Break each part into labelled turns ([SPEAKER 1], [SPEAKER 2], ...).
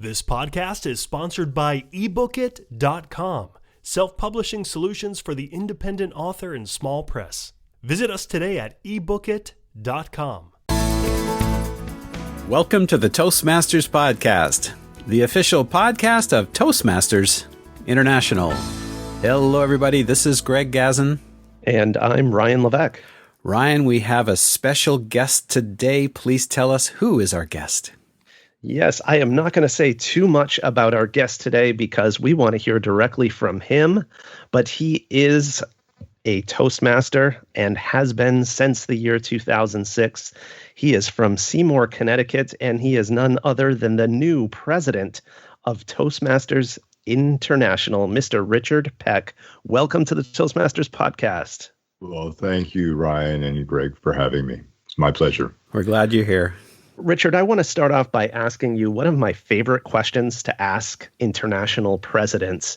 [SPEAKER 1] This podcast is sponsored by ebookit.com, self-publishing solutions for the independent author and small press. Visit us today at ebookit.com.
[SPEAKER 2] Welcome to the Toastmasters podcast, the official podcast of Toastmasters International. Hello, everybody. This is Greg Gazin.
[SPEAKER 3] And I'm Ryan Levesque.
[SPEAKER 2] Ryan, we have a special guest today. Please tell us who is our guest.
[SPEAKER 3] Yes, I am not going to say too much about our guest today because we want to hear directly from him, but he is a Toastmaster and has been since the year 2006. He is from Seymour, Connecticut, and he is none other than the new president of Toastmasters International, Mr. Richard Peck. Welcome to the Toastmasters podcast.
[SPEAKER 4] Well, thank you, Ryan and Greg, for having me. It's my pleasure.
[SPEAKER 2] We're glad you're here.
[SPEAKER 3] Richard, I want to start off by asking you one of my favorite questions to ask international presidents,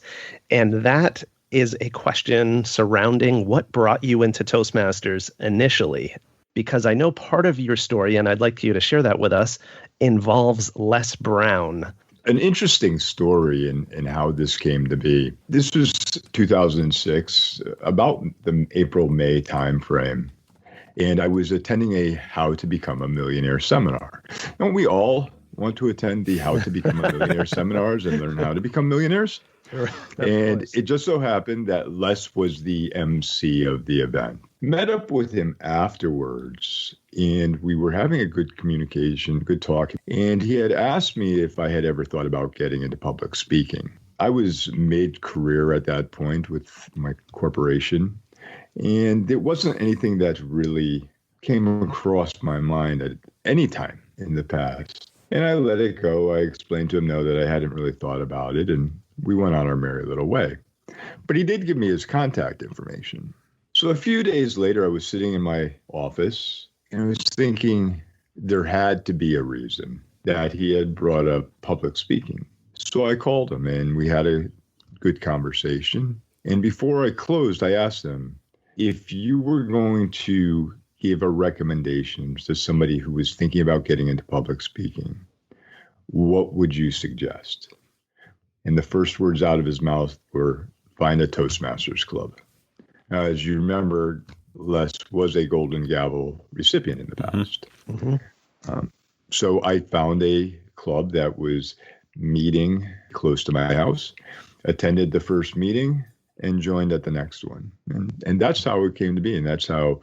[SPEAKER 3] and that is a question surrounding what brought you into Toastmasters initially, because I know part of your story, and I'd like you to share that with us, involves Les Brown.
[SPEAKER 4] An interesting story in how this came to be. This was 2006, about the April-May timeframe. And I was attending a How to Become a Millionaire seminar. Don't we all want to attend the How to Become a Millionaire seminars and learn how to become millionaires? And it just so happened that Les was the MC of the event. Met up with him afterwards, and we were having a good communication, good talk. And he had asked me if I had ever thought about getting into public speaking. I was mid-career at that point with my corporation. And it wasn't anything that really came across my mind at any time in the past. And I let it go. I explained to him, no, that I hadn't really thought about it. And we went on our merry little way. But he did give me his contact information. So a few days later, I was sitting in my office and I was thinking there had to be a reason that he had brought up public speaking. So I called him and we had a good conversation. And before I closed, I asked him, if you were going to give a recommendation to somebody who was thinking about getting into public speaking, what would you suggest? And the first words out of his mouth were, find a Toastmasters club. Now, as you remember, Les was a Golden Gavel recipient in the past. Mm-hmm. So I found a club that was meeting close to my house, attended the first meeting, and joined at the next one. And that's how it came to be. And that's how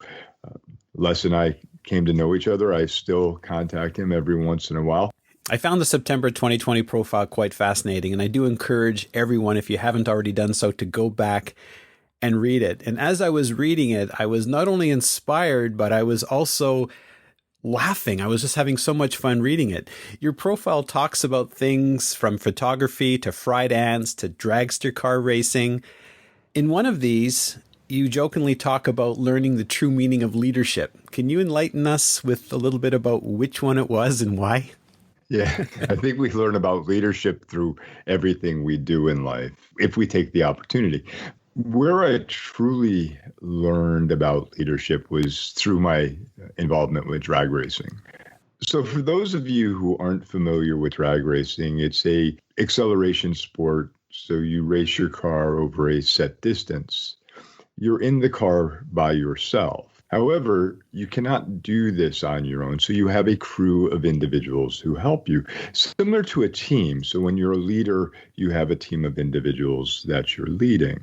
[SPEAKER 4] Les and I came to know each other. I still contact him every once in a while.
[SPEAKER 2] I found the September 2020 profile quite fascinating, and I do encourage everyone, if you haven't already done so, to go back and read it. And as I was reading it, I was not only inspired, but I was also laughing. I was just having so much fun reading it. Your profile talks about things from photography to fry dance to dragster car racing. In one of these, you jokingly talk about learning the true meaning of leadership. Can you enlighten us with a little bit about which one it was and why?
[SPEAKER 4] Yeah, I think we learn about leadership through everything we do in life, if we take the opportunity. Where I truly learned about leadership was through my involvement with drag racing. So for those of you who aren't familiar with drag racing, it's a acceleration sport. So you race your car over a set distance. You're in the car by yourself. However, you cannot do this on your own. So you have a crew of individuals who help you, similar to a team. So when you're a leader, you have a team of individuals that you're leading.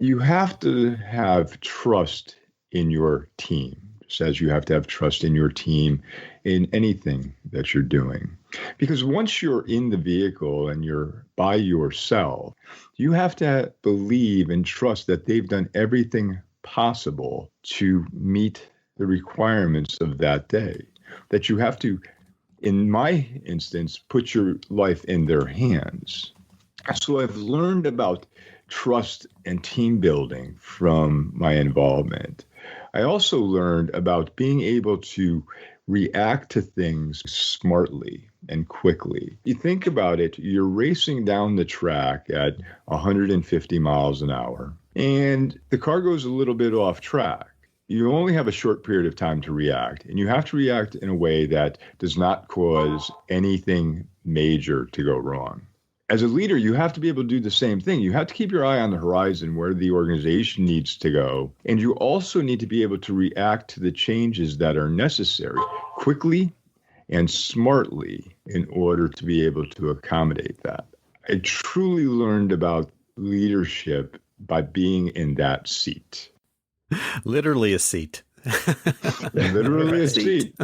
[SPEAKER 4] You have to have trust in your team, just as you have to have trust in your team in anything that you're doing. Because once you're in the vehicle and you're by yourself, you have to believe and trust that they've done everything possible to meet the requirements of that day. That you have to, in my instance, put your life in their hands. So I've learned about trust and team building from my involvement. I also learned about being able to react to things smartly and quickly. You think about it, you're racing down the track at 150 miles an hour, and the car goes a little bit off track. you only have a short period of time to react, and you have to react in a way that does not cause anything major to go wrong. As a leader, you have to be able to do the same thing. You have to keep your eye on the horizon where the organization needs to go. And you also need to be able to react to the changes that are necessary quickly and smartly in order to be able to accommodate that. I truly learned about leadership by being in that seat.
[SPEAKER 2] Literally a seat.
[SPEAKER 4] Literally a seat.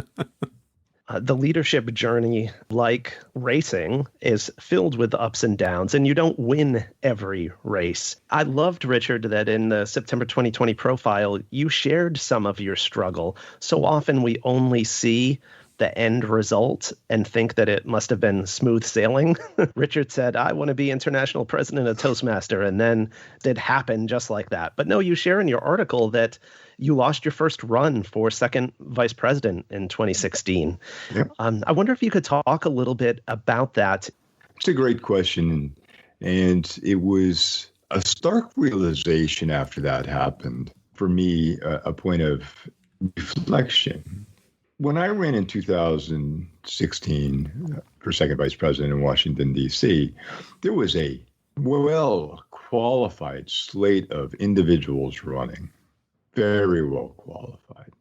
[SPEAKER 3] The leadership journey, like racing, is filled with ups and downs, and you don't win every race. I loved, Richard, that in the September 2020 profile, you shared some of your struggle. So often we only see the end result and think that it must have been smooth sailing. Richard said, I want to be international president of Toastmaster, and then it happened just like that. But no, you share in your article that you lost your first run for second vice president in 2016.
[SPEAKER 4] Yep.
[SPEAKER 3] I wonder if you could talk a little bit about that.
[SPEAKER 4] It's a great question. And it was a stark realization after that happened for me, a point of reflection. When I ran in 2016 for second vice president in Washington, D.C., there was a well-qualified slate of individuals running, very well qualified.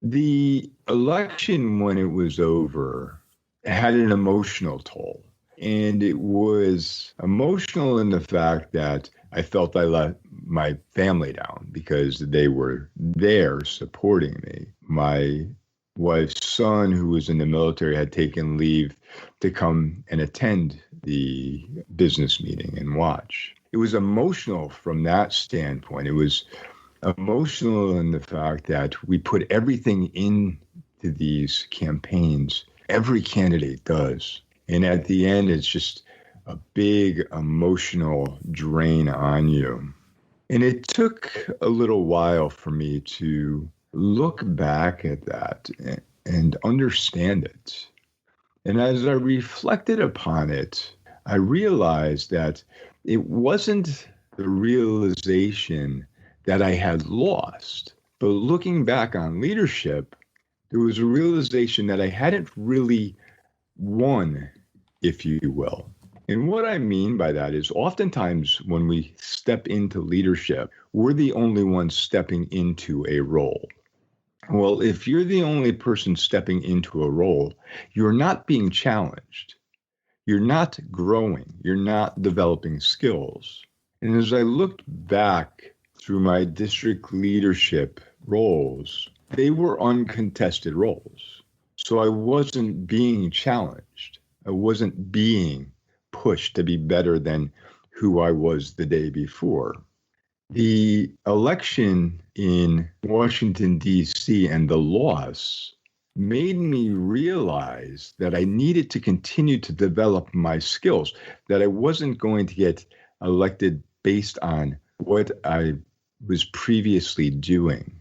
[SPEAKER 4] The election, when it was over, had an emotional toll. And it was emotional in the fact that I felt I let my family down because they were there supporting me. My wife's son, who was in the military, had taken leave to come and attend the business meeting and watch. It was emotional from that standpoint. It was emotional in the fact that we put everything into these campaigns. Every candidate does. And at the end, it's just a big emotional drain on you. And it took a little while for me to look back at that and understand it. And as I reflected upon it, I realized that it wasn't the realization that I had lost, but looking back on leadership, there was a realization that I hadn't really won, if you will. And what I mean by that is oftentimes when we step into leadership, we're the only ones stepping into a role. Well, if you're the only person stepping into a role, you're not being challenged. You're not growing. You're not developing skills. And as I looked back through my district leadership roles, they were uncontested roles. So I wasn't being challenged. I wasn't being pushed to be better than who I was the day before. The election in Washington, D.C. and the loss made me realize that I needed to continue to develop my skills, that I wasn't going to get elected based on what I was previously doing,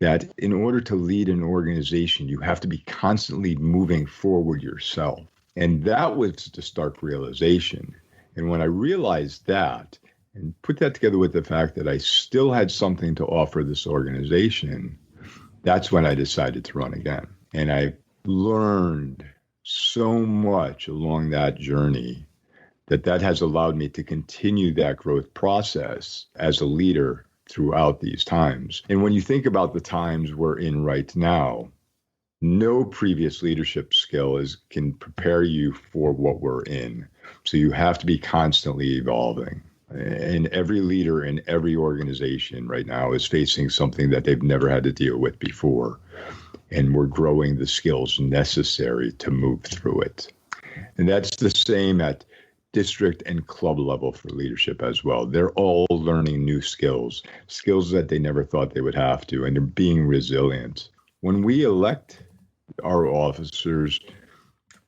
[SPEAKER 4] that in order to lead an organization, you have to be constantly moving forward yourself. And that was the stark realization. And when I realized that, and put that together with the fact that I still had something to offer this organization, that's when I decided to run again. And I learned so much along that journey that has allowed me to continue that growth process as a leader throughout these times. And when you think about the times we're in right now, no previous leadership skill can prepare you for what we're in. So you have to be constantly evolving. And every leader in every organization right now is facing something that they've never had to deal with before. And we're growing the skills necessary to move through it. And that's the same at district and club level for leadership as well. They're all learning new skills that they never thought they would have to, and they're being resilient. When we elect our officers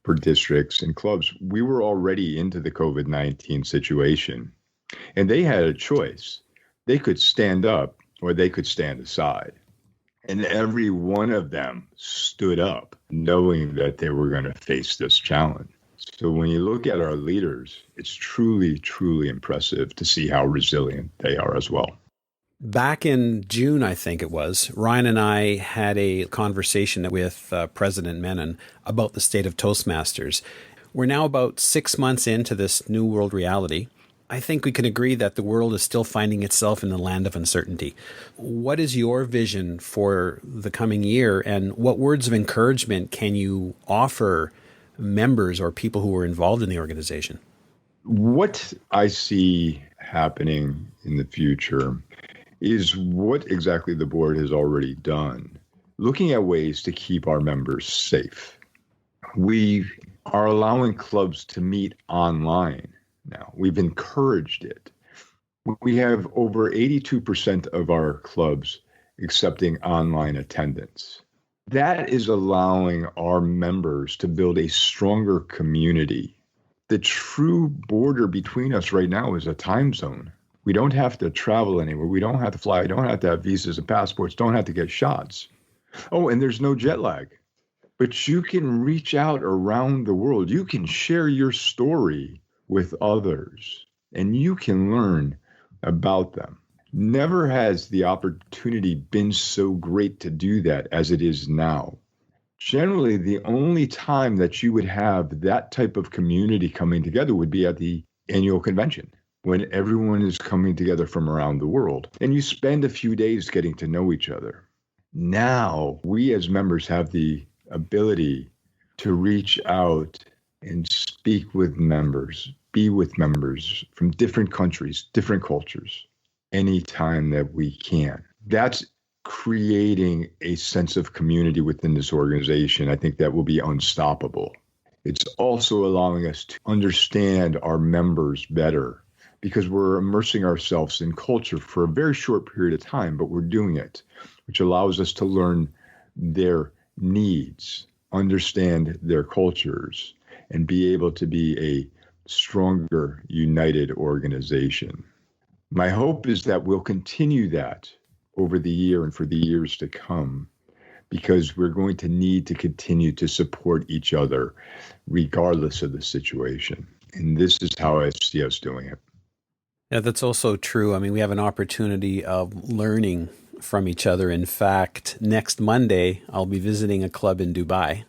[SPEAKER 4] for districts and clubs, we were already into the COVID-19 situation. And they had a choice. They could stand up or they could stand aside. And every one of them stood up knowing that they were going to face this challenge. So when you look at our leaders, it's truly, truly impressive to see how resilient they are as well.
[SPEAKER 2] Back in June, I think it was, Ryan and I had a conversation with President Menon about the state of Toastmasters. We're now about 6 months into this new world reality. I think we can agree that the world is still finding itself in the land of uncertainty. What is your vision for the coming year, and what words of encouragement can you offer members or people who are involved in the organization?
[SPEAKER 4] What I see happening in the future is what exactly the board has already done, looking at ways to keep our members safe. We are allowing clubs to meet online now. We've encouraged it. We have over 82% of our clubs accepting online attendance. That is allowing our members to build a stronger community. The true border between us right now is a time zone. We don't have to travel anywhere. We don't have to fly. We don't have to have visas and passports. Don't have to get shots. Oh, and there's no jet lag. But you can reach out around the world. You can share your story with others, and you can learn about them. Never has the opportunity been so great to do that as it is now. Generally, the only time that you would have that type of community coming together would be at the annual convention, when everyone is coming together from around the world, and you spend a few days getting to know each other. Now, we as members have the ability to reach out and speak with members, be with members from different countries, different cultures, anytime that we can. That's creating a sense of community within this organization. I think that will be unstoppable. It's also allowing us to understand our members better, because we're immersing ourselves in culture for a very short period of time, but we're doing it, which allows us to learn their needs, understand their cultures, and be able to be a stronger, united organization. My hope is that we'll continue that over the year and for the years to come, because we're going to need to continue to support each other regardless of the situation. And this is how I see us doing it.
[SPEAKER 2] Yeah, that's also true. I mean, we have an opportunity of learning from each other. In fact, next Monday, I'll be visiting a club in Dubai.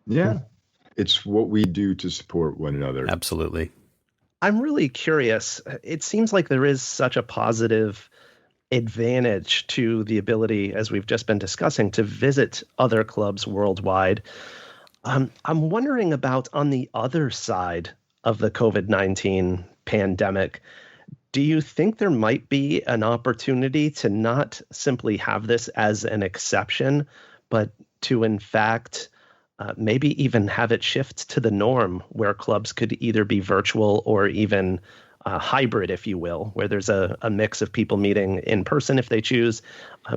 [SPEAKER 4] Yeah, it's what we do to support one another.
[SPEAKER 2] Absolutely.
[SPEAKER 3] I'm really curious. It seems like there is such a positive advantage to the ability, as we've just been discussing, to visit other clubs worldwide. I'm wondering about on the other side of the COVID-19 pandemic, do you think there might be an opportunity to not simply have this as an exception, but to, in fact, maybe even have it shift to the norm, where clubs could either be virtual or even hybrid, if you will, where there's a mix of people meeting in person if they choose,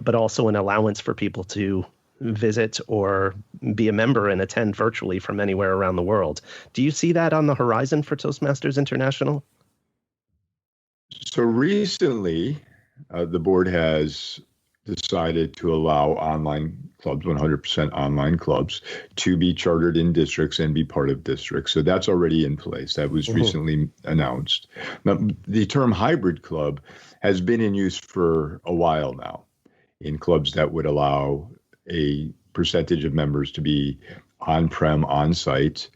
[SPEAKER 3] but also an allowance for people to visit or be a member and attend virtually from anywhere around the world. Do you see that on the horizon for Toastmasters International?
[SPEAKER 4] So recently, the board has decided to allow online clubs, 100% online clubs, to be chartered in districts and be part of districts. So that's already in place. That was recently announced. Now, the term hybrid club has been in use for a while now in clubs that would allow a percentage of members to be on-prem, on-site,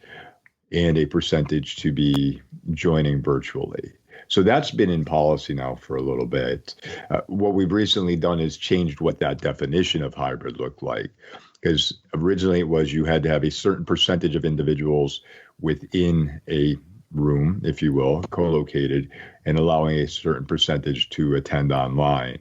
[SPEAKER 4] and a percentage to be joining virtually. So that's been in policy now for a little bit. What we've recently done is changed what that definition of hybrid looked like, because originally it was you had to have a certain percentage of individuals within a room, if you will, co-located, and allowing a certain percentage to attend online.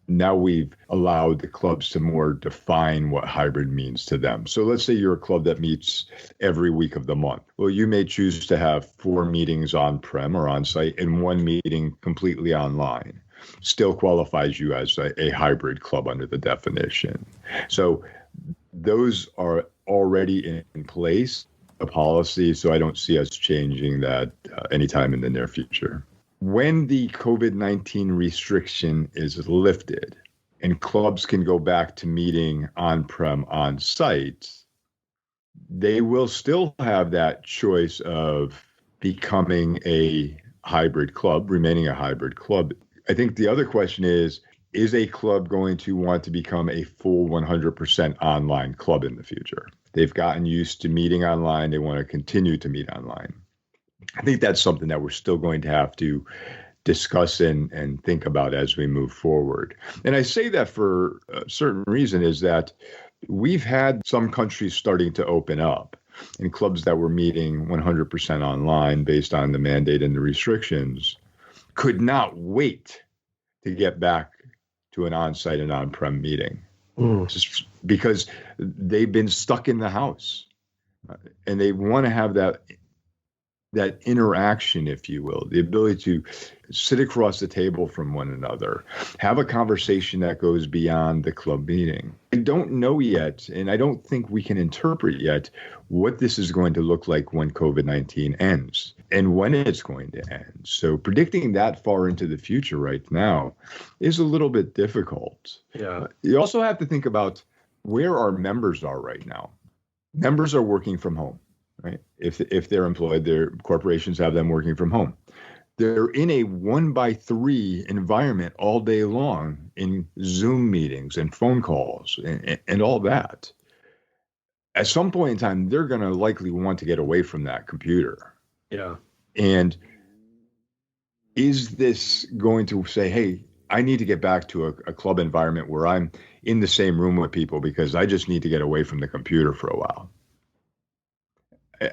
[SPEAKER 4] Now we've allowed the clubs to more define what hybrid means to them. So let's say you're a club that meets every week of the month. Well, you may choose to have 4 meetings on-prem or on-site and 1 meeting completely online. Still qualifies you as a hybrid club under the definition. So those are already in place, a policy, so I don't see us changing that anytime in the near future. When the COVID-19 restriction is lifted and clubs can go back to meeting on-prem, on-site, they will still have that choice of becoming a hybrid club, remaining a hybrid club. I think the other question is is a club going to want to become a full 100% online club in the future? They've gotten used to meeting online. They want to continue to meet online. I think that's something that we're still going to have to discuss and think about as we move forward. And I say that for a certain reason, is that we've had some countries starting to open up, and clubs that were meeting 100% online based on the mandate and the restrictions could not wait to get back to an on-site and on-prem meeting. Just because they've been stuck in the house, and they want to have that interaction, if you will, the ability to sit across the table from one another, have a conversation that goes beyond the club meeting. I don't know yet, and I don't think we can interpret yet what this is going to look like when COVID-19 ends and when it's going to end. So predicting that far into the future right now is a little bit difficult.
[SPEAKER 3] Yeah.
[SPEAKER 4] You also have to think about where our members are right now. Members are working from home. Right? If they're employed, their corporations have them working from home. They're in a 1-by-3 environment all day long in Zoom meetings and phone calls and all that. At some point in time, they're going to likely want to get away from that computer.
[SPEAKER 3] Yeah.
[SPEAKER 4] And is this going to say, hey, I need to get back to a club environment where I'm in the same room with people because I just need to get away from the computer for a while?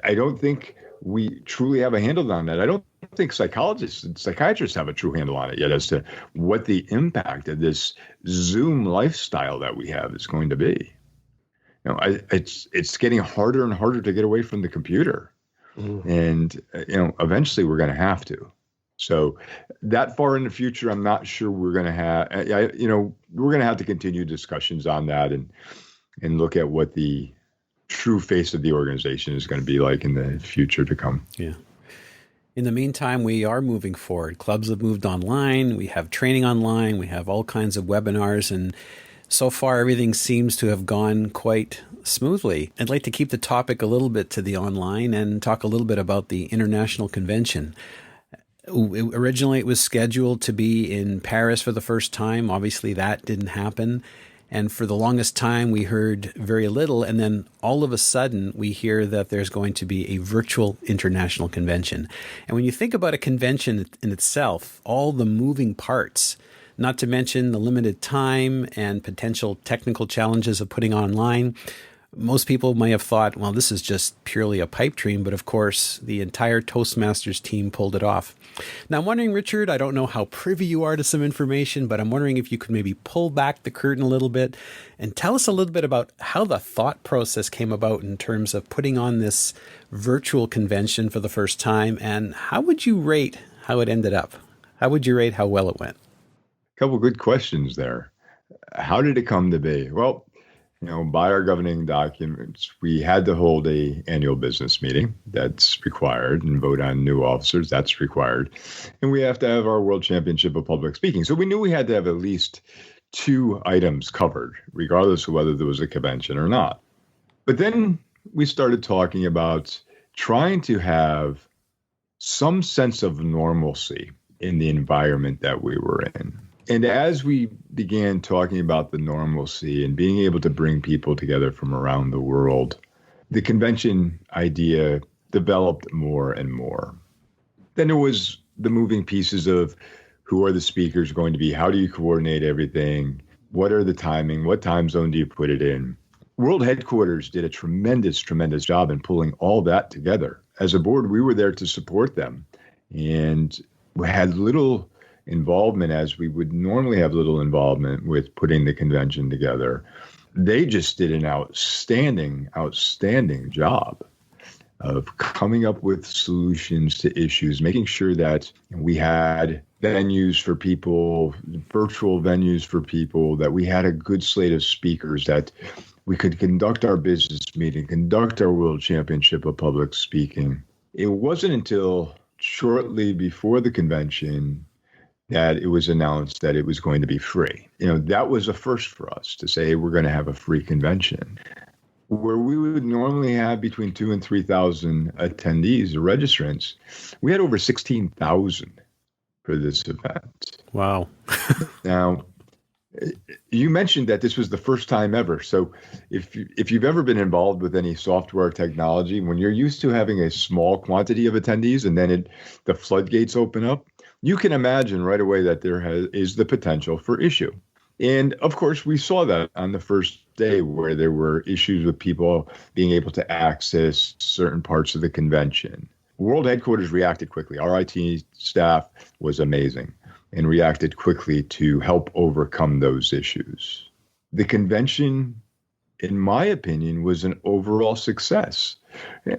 [SPEAKER 4] I don't think we truly have a handle on that. I don't think psychologists and psychiatrists have a true handle on it yet as to what the impact of this Zoom lifestyle that we have is going to be. It's getting harder and harder to get away from the computer, and eventually we're going to have to. So that far in the future, I'm not sure we're going to have. We're going to have to continue discussions on that and look at what the true face of the organization is going to be like in the future to come.
[SPEAKER 2] Yeah. In the meantime, we are moving forward. Clubs have moved online. We have training online. We have all kinds of webinars. And so far, everything seems to have gone quite smoothly. I'd like to keep the topic a little bit to the online and talk a little bit about the International Convention. Originally, it was scheduled to be in Paris for the first time. Obviously, that didn't happen. And for the longest time, we heard very little. And then all of a sudden, we hear that there's going to be a virtual international convention. And when you think about a convention in itself, all the moving parts, not to mention the limited time and potential technical challenges of putting online, most people may have thought, well, this is just purely a pipe dream. But of course, the entire Toastmasters team pulled it off. Now, I'm wondering, Richard, I don't know how privy you are to some information, but I'm wondering if you could maybe pull back the curtain a little bit and tell us a little bit about how the thought process came about in terms of putting on this virtual convention for the first time. And how would you rate how it ended up? How would you rate how well it went?
[SPEAKER 4] A couple good questions there. How did it come to be? Well, by our governing documents, we had to hold an annual business meeting. That's required, and vote on new officers. That's required. And we have to have our World Championship of Public Speaking. So we knew we had to have at least 2 items covered, regardless of whether there was a convention or not. But then we started talking about trying to have some sense of normalcy in the environment that we were in. And as we began talking about the normalcy and being able to bring people together from around the world, the convention idea developed more and more. Then there was the moving pieces of who are the speakers going to be? How do you coordinate everything? What are the timing? What time zone do you put it in? World headquarters did a tremendous job in pulling all that together. As a board, we were there to support them, and we had little involvement, as we would normally have little involvement with putting the convention together. They just did an outstanding job of coming up with solutions to issues, making sure that we had venues for people, virtual venues for people, that we had a good slate of speakers, that we could conduct our business meeting, conduct our World Championship of Public Speaking. It wasn't until shortly before the convention that it was announced that it was going to be free. That was a first for us to say, hey, we're going to have a free convention. Where we would normally have between 2,000 and 3,000 attendees or registrants, we had over 16,000 for this event.
[SPEAKER 2] Wow.
[SPEAKER 4] Now, You mentioned that this was the first time ever. So if you've ever been involved with any software technology, when you're used to having a small quantity of attendees and then the floodgates open up, you can imagine right away that there is the potential for issue. And of course, we saw that on the first day where there were issues with people being able to access certain parts of the convention. World headquarters reacted quickly. Our IT staff was amazing and reacted quickly to help overcome those issues. The convention, in my opinion, was an overall success.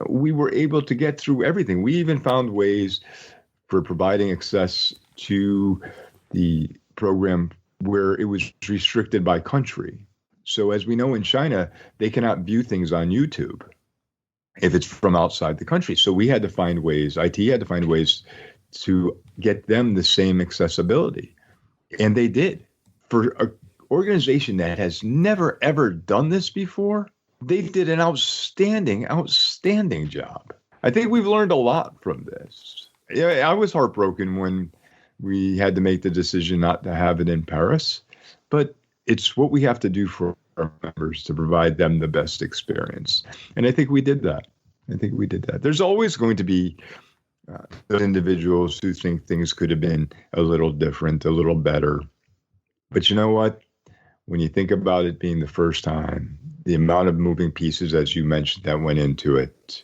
[SPEAKER 4] We were able to get through everything. We even found ways for providing access to the program where it was restricted by country. So as we know in China, they cannot view things on YouTube if it's from outside the country. So we had to find ways, IT had to find ways to get them the same accessibility. And they did. For an organization that has never, ever done this before, they did an outstanding job. I think we've learned a lot from this. Yeah, I was heartbroken when we had to make the decision not to have it in Paris, but it's what we have to do for our members to provide them the best experience. And I think we did that. There's always going to be those individuals who think things could have been a little different, a little better. But you know what? When you think about it being the first time, the amount of moving pieces, as you mentioned, that went into it,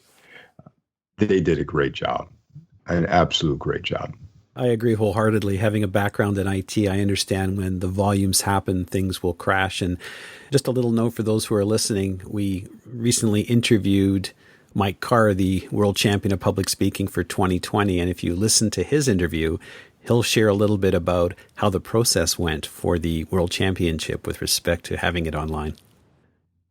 [SPEAKER 4] they did a great job, an absolute great job.
[SPEAKER 2] I agree wholeheartedly. Having a background in IT, I understand when the volumes happen, things will crash. And just a little note for those who are listening, we recently interviewed Mike Carr, the world champion of public speaking for 2020. And if you listen to his interview, he'll share a little bit about how the process went for the world championship with respect to having it online.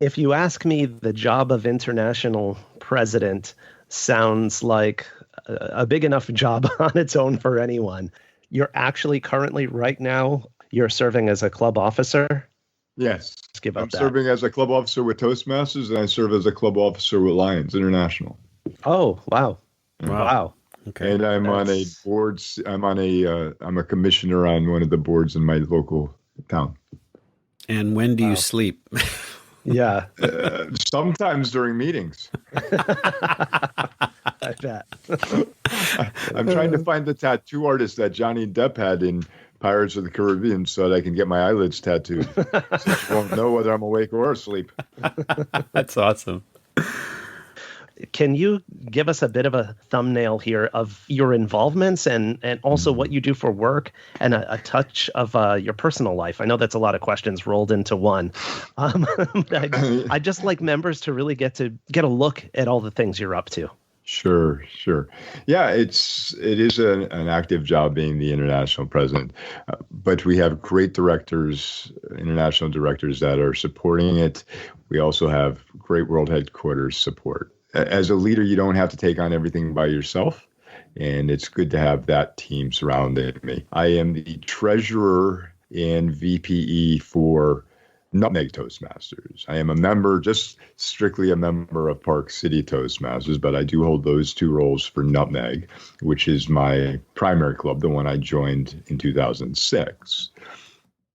[SPEAKER 3] If you ask me, the job of international president sounds like a big enough job on its own for anyone. You're actually currently right now, you're serving as a club officer?
[SPEAKER 4] Yes.
[SPEAKER 3] Let's give up
[SPEAKER 4] I'm
[SPEAKER 3] that.
[SPEAKER 4] serving as a club officer with Toastmasters, and I serve as a club officer with Lions International.
[SPEAKER 3] Oh, wow. Wow.
[SPEAKER 4] Okay. And I'm on a board. I'm a commissioner on one of the boards in my local town.
[SPEAKER 2] And when do you sleep?
[SPEAKER 3] Yeah.
[SPEAKER 4] Sometimes during meetings.
[SPEAKER 3] I bet.
[SPEAKER 4] I'm trying to find the tattoo artist that Johnny Depp had in Pirates of the Caribbean so that I can get my eyelids tattooed. So you won't know whether I'm awake or asleep.
[SPEAKER 2] That's awesome.
[SPEAKER 3] Can you give us a bit of a thumbnail here of your involvements and also what you do for work and a touch of your personal life? I know that's a lot of questions rolled into one. I just like members to really get a look at all the things you're up to.
[SPEAKER 4] Sure. Yeah, it is an active job being the international president, but we have great directors, international directors that are supporting it. We also have great world headquarters support. As a leader, you don't have to take on everything by yourself, and it's good to have that team surrounding me. I am the treasurer and VPE for Nutmeg Toastmasters. I am a member, just strictly a member of Park City Toastmasters, but I do hold those two roles for Nutmeg, which is my primary club, the one I joined in 2006.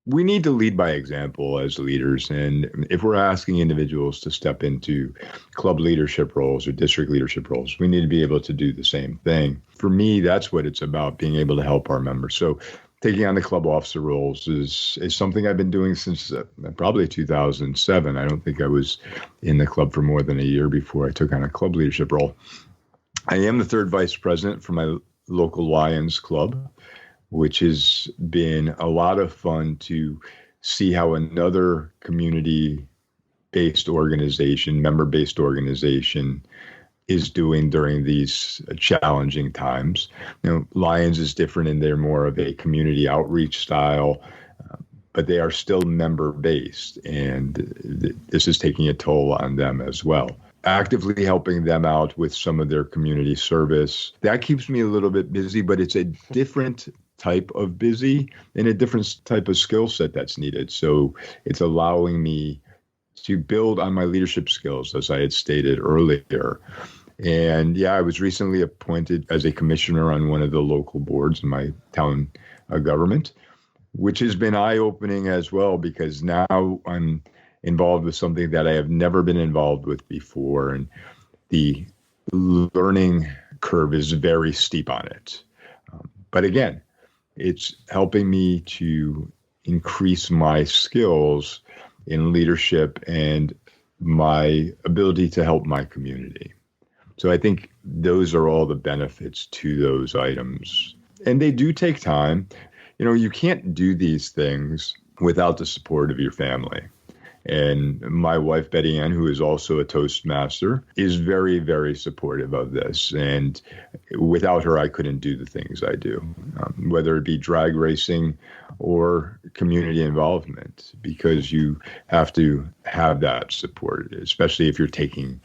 [SPEAKER 4] We need to lead by example as leaders. And if we're asking individuals to step into club leadership roles or district leadership roles, we need to be able to do the same thing. For me, that's what it's about, being able to help our members. So taking on the club officer roles is something I've been doing since probably 2007. I don't think I was in the club for more than a year before I took on a club leadership role. I am the third vice president for my local Lions club, which has been a lot of fun to see how another community-based organization, member-based organization, is doing during these challenging times. Lions is different and they're more of a community outreach style, but they are still member-based, and this is taking a toll on them as well. Actively helping them out with some of their community service. That keeps me a little bit busy, but it's a different type of busy and a different type of skill set that's needed. So it's allowing me to build on my leadership skills, as I had stated earlier. And yeah, I was recently appointed as a commissioner on one of the local boards in my town government. which has been eye-opening as well, because now I'm involved with something that I have never been involved with before, and the learning curve is very steep on it. But again, it's helping me to increase my skills in leadership and my ability to help my community. So I think those are all the benefits to those items. And they do take time. You can't do these things without the support of your family. And my wife, Betty Ann, who is also a Toastmaster, is very, very supportive of this. And without her, I couldn't do the things I do, whether it be drag racing or community involvement, because you have to have that support, especially if you're taking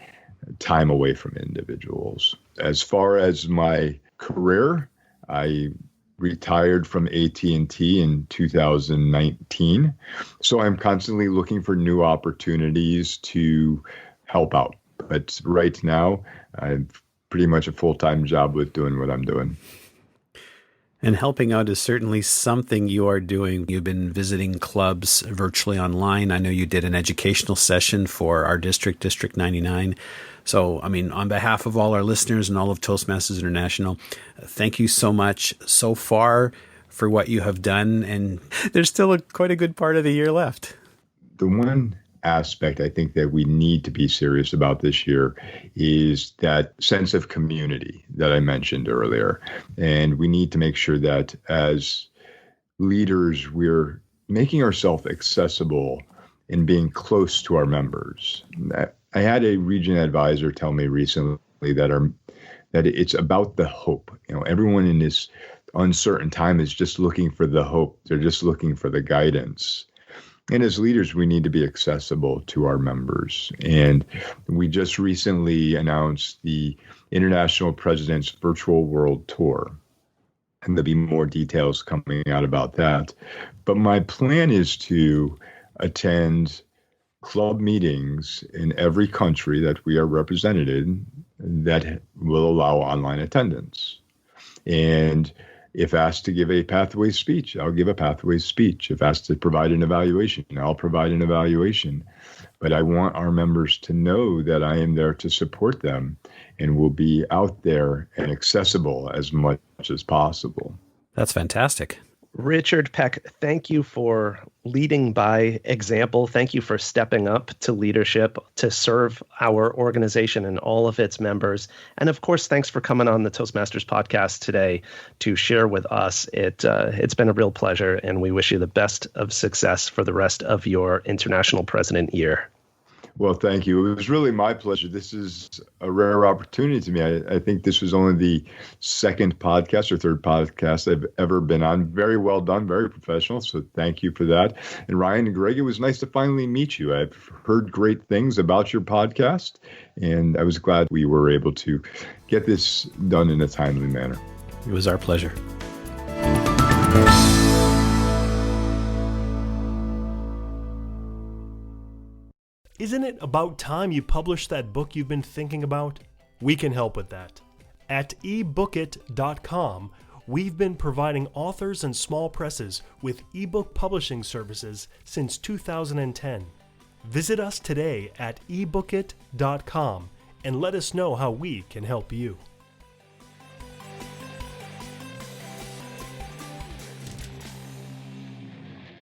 [SPEAKER 4] time away from individuals. As far as my career, I retired from AT&T in 2019. So I'm constantly looking for new opportunities to help out. But right now, I'm pretty much a full-time job with doing what I'm doing.
[SPEAKER 2] And helping out is certainly something you are doing. You've been visiting clubs virtually online. I know you did an educational session for our district, District 99. So, on behalf of all our listeners and all of Toastmasters International, thank you so much so far for what you have done. And there's still quite a good part of the year left.
[SPEAKER 4] The one aspect I think that we need to be serious about this year is that sense of community that I mentioned earlier. And we need to make sure that as leaders, we're making ourselves accessible and being close to our members. I had a region advisor tell me recently that it's about the hope. Everyone in this uncertain time is just looking for the hope. They're just looking for the guidance. And as leaders, we need to be accessible to our members. And we just recently announced the International President's Virtual World Tour. And there'll be more details coming out about that. But my plan is to attend club meetings in every country that we are represented in that will allow online attendance. And if asked to give a pathway speech, I'll give a pathway speech. If asked to provide an evaluation, I'll provide an evaluation. But I want our members to know that I am there to support them and will be out there and accessible as much as possible.
[SPEAKER 2] That's fantastic.
[SPEAKER 3] Richard Peck, thank you for leading by example. Thank you for stepping up to leadership to serve our organization and all of its members. And of course, thanks for coming on the Toastmasters podcast today to share with us. It's been a real pleasure, and we wish you the best of success for the rest of your International President year.
[SPEAKER 4] Well, thank you. It was really my pleasure. This is a rare opportunity to me. I think this was only the second podcast or third podcast I've ever been on. Very well done, very professional. So thank you for that. And Ryan and Greg, it was nice to finally meet you. I've heard great things about your podcast, and I was glad we were able to get this done in a timely manner.
[SPEAKER 2] It was our pleasure.
[SPEAKER 1] Isn't it about time you published that book you've been thinking about? We can help with that. At ebookit.com, we've been providing authors and small presses with ebook publishing services since 2010. Visit us today at ebookit.com and let us know how we can help you.